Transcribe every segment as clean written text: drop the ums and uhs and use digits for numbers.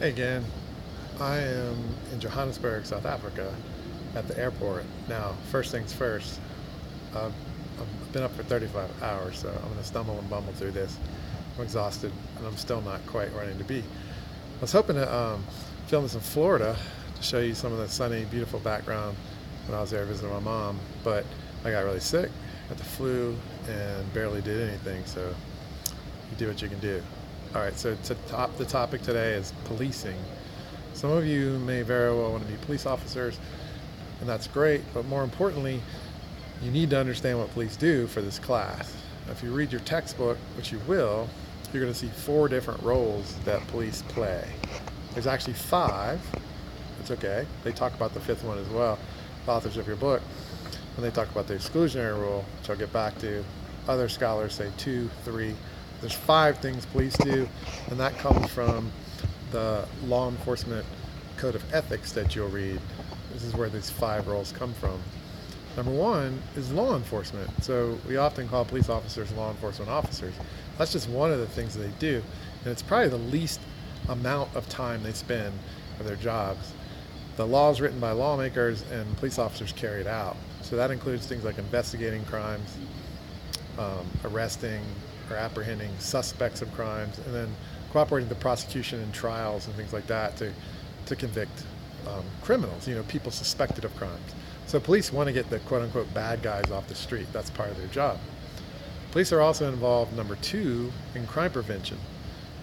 Hey again, I am in Johannesburg, South Africa, at the airport. Now, first things first, I've, I've been up for 35 hours, so I'm going to stumble and bumble through this. I'm exhausted, and I'm still not quite where I need to be. I was hoping to film this in Florida to show you some of the sunny, beautiful background when I was there visiting my mom, but I got really sick, got the flu, and barely did anything, so you do what you can do. All right, so the topic today is policing. Some of you may very well want to be police officers, and that's great, but more importantly, you need to understand what police do for this class. If you read your textbook, which you will, you're going to see 4 different roles that police play. There's actually 5. It's okay. They talk about the 5th one as well, the authors of your book. When they talk about the exclusionary rule, which I'll get back to, other scholars say 2, 3. There's 5 things police do, and that comes from the law enforcement code of ethics that you'll read. This is where these 5 roles come from. Number 1 is law enforcement. So we often call police officers law enforcement officers. That's just one of the things that they do, and it's probably the least amount of time they spend for their jobs. The law is written by lawmakers, and police officers carry it out. So that includes things like investigating crimes, arresting or apprehending suspects of crimes, and then cooperating with the prosecution in trials and things like that to convict criminals, people suspected of crimes. So police want to get the quote-unquote bad guys off the street. That's part of their job. Police are also involved, number 2, in crime prevention.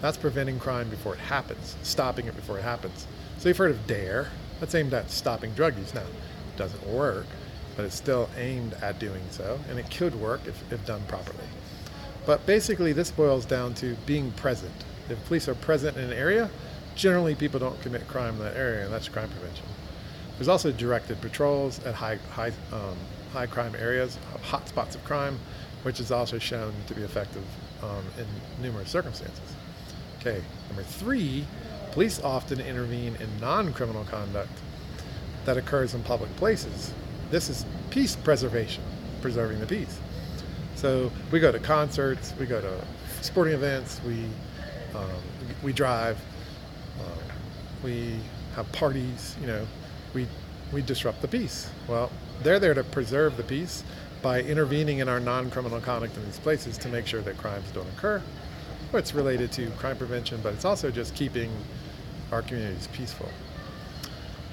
That's preventing crime before it happens, stopping it before it happens. So you've heard of DARE. That's aimed at stopping drug use. Now, it doesn't work, but it's still aimed at doing so, and it could work if done properly. But basically, this boils down to being present. If police are present in an area, generally people don't commit crime in that area, and that's crime prevention. There's also directed patrols at high crime areas, hot spots of crime, which is also shown to be effective in numerous circumstances. Okay, number 3, police often intervene in non-criminal conduct that occurs in public places. This is peace preservation, preserving the peace. So we go to concerts, we go to sporting events, we drive, we have parties, we disrupt the peace. Well, they're there to preserve the peace by intervening in our non-criminal conduct in these places to make sure that crimes don't occur. Well, it's related to crime prevention, but it's also just keeping our communities peaceful.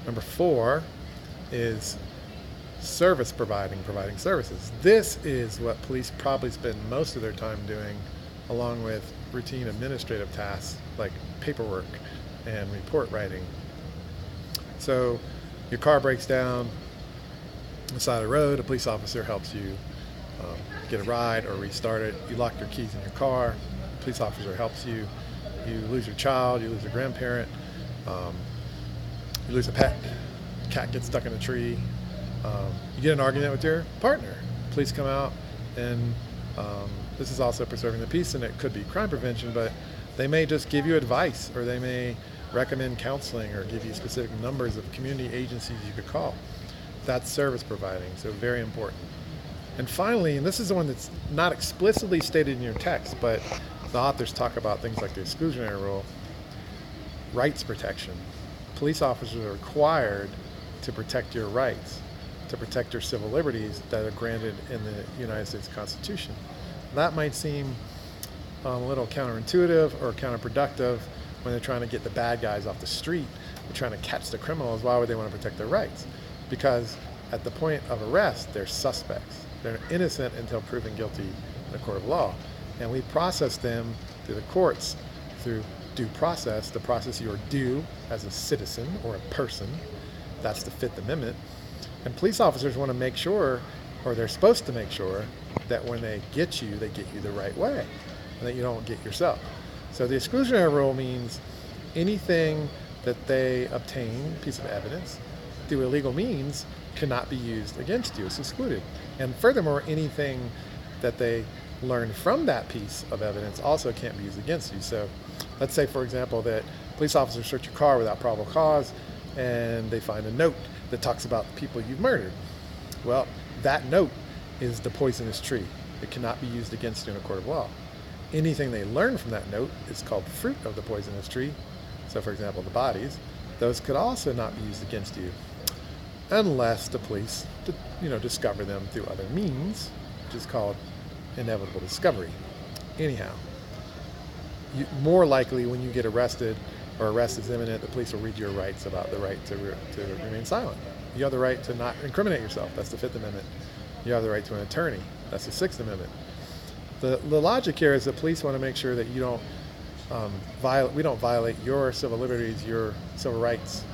Number 4 is service providing services. This is what police probably spend most of their time doing, along with routine administrative tasks like paperwork and report writing. So your car breaks down on the side of the road, a police officer helps you get a ride or restart it. You lock your keys in your car, a police officer helps you. You lose your child, you lose a grandparent, you lose a pet, cat gets stuck in a tree, you get an argument with your partner. Police come out, and this is also preserving the peace, and it could be crime prevention, but they may just give you advice, or they may recommend counseling, or give you specific numbers of community agencies you could call. That's service providing, so very important. And finally, and this is the one that's not explicitly stated in your text, but the authors talk about things like the exclusionary rule, rights protection. Police officers are required to protect your rights, to protect your civil liberties that are granted in the United States Constitution. That might seem a little counterintuitive or counterproductive when they're trying to get the bad guys off the street. They're trying to catch the criminals. Why would they want to protect their rights? Because at the point of arrest, they're suspects. They're innocent until proven guilty in a court of law. And we process them through the courts, through due process, the process you are due as a citizen or a person. That's the 5th Amendment. And police officers want to make sure, or they're supposed to make sure, that when they get you the right way, and that you don't get yourself. So the exclusionary rule means anything that they obtain, piece of evidence, through illegal means cannot be used against you. It's excluded. And furthermore, anything that they learn from that piece of evidence also can't be used against you. So let's say, for example, that police officers search your car without probable cause, and they find a note that talks about the people you've murdered. Well, that note is the poisonous tree. It cannot be used against you in a court of law. Anything they learn from that note is called fruit of the poisonous tree, So for example, the bodies, those could also not be used against you unless the police discover them through other means, which is called inevitable discovery. Anyhow, more likely when you get arrested or arrest is imminent, the police will read your rights about the right to remain silent. You have the right to not incriminate yourself. That's the Fifth Amendment. You have the right to an attorney. That's the Sixth Amendment. The logic here is the police want to make sure that you don't we don't violate your civil liberties, your civil rights,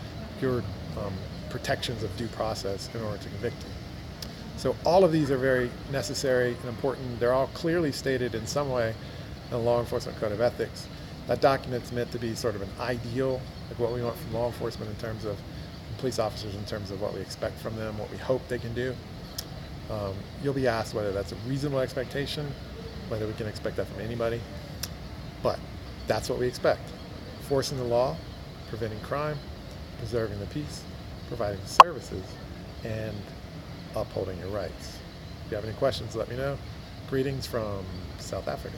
your protections of due process in order to convict you. So all of these are very necessary and important. They're all clearly stated in some way in the Law Enforcement Code of Ethics. That document's meant to be sort of an ideal, like what we want from law enforcement in terms of police officers, in terms of what we expect from them, what we hope they can do. You'll be asked whether that's a reasonable expectation, whether we can expect that from anybody, but that's what we expect. Enforcing the law, preventing crime, preserving the peace, providing services, and upholding your rights. If you have any questions, let me know. Greetings from South Africa.